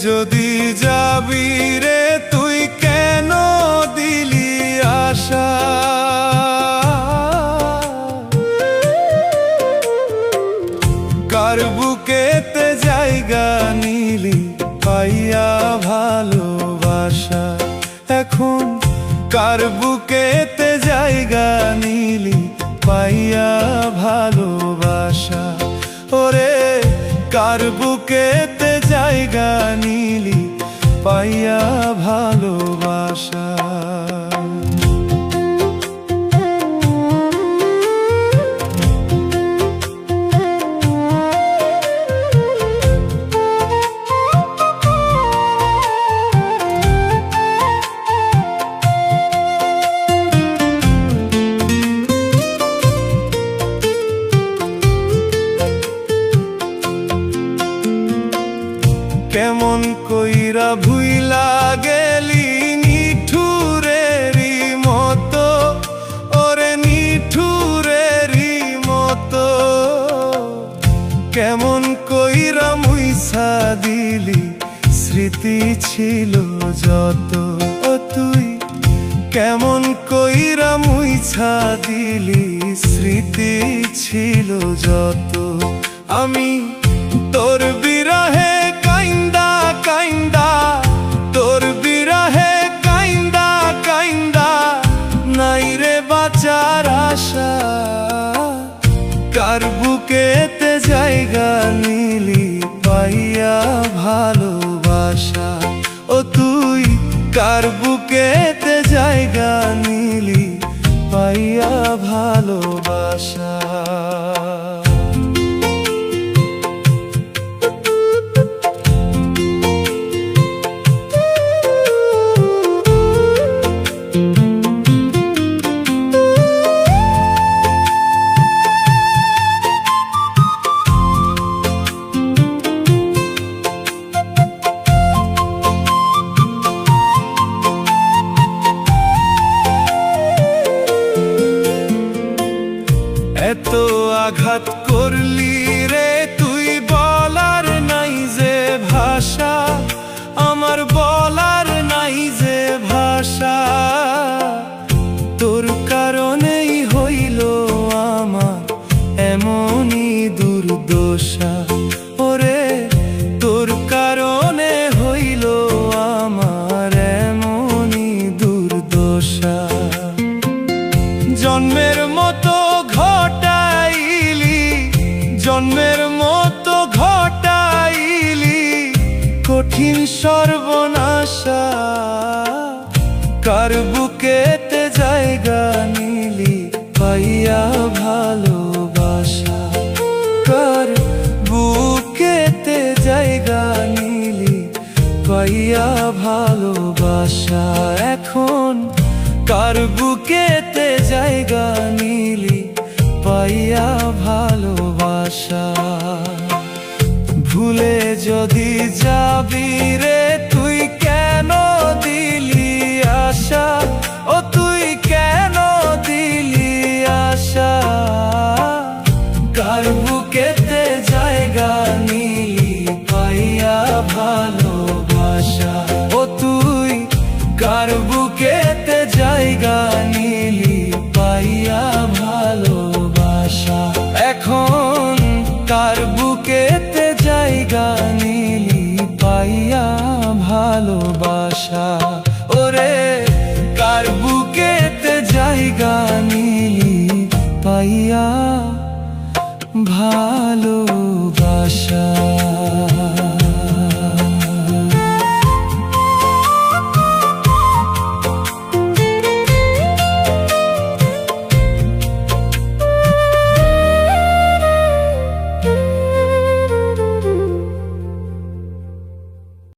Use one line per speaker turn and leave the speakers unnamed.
যদি যাবি রে তুই কেন দিলি আশা? কার বুকেতে জায়গা নিলি পাইয়া ভালোবাসা? এখন কার বুকেতে জায়গা নিলি পাইয়া ভালোবাসা? ওরে কার বুকেতে জায়গা নিলি পাইয়া ভালোবাসা? কেমন কইরা ভুইলা গেলি নিঠুরেরই মতো, ওরে নিঠুরেরই মতো। কেমন কইরা মুইছা দিলি স্মৃতি ছিল যত, ও তুই কেমন কইরা মুইছা দিলি স্মৃতি ছিল যত। আমি তোর বিরহে কাইন্দা কাইন্দা, তোর বিরহে কাইন্দা কাইন্দা নাই রে বাঁচার আশা। কার বুকেতে জায়গা নিলি পাইয়া ভালোবাসা? ও তুই কার বুকেতে জায়গা নিলি পাইয়া ভালোবাসা? এত আঘাত করলি রে তুই বলার নাই যে ভাষা, আমার বলার নাই যে ভাষা। তোর কারণেই হইল আমার এমনই দুর্দশা, ওরে তোর কারণে হইল আমার এমনই দুর্দশা। জন্মের মতো ঘটাইলি, জন্মের মতো ঘটাইলি কঠিন সর্বনাশা। কার বুকেতে জায়গা নিলি পাইয়া ভালোবাসা? কার বুকেতে জায়গা নিলি পাইয়া ভালোবাসা? এখন কার বুকেতে জায়গা নিলি পাইয়া ভালোবাসা? ভুলে যদি যাবি রে তুই কেন দিলি আশা?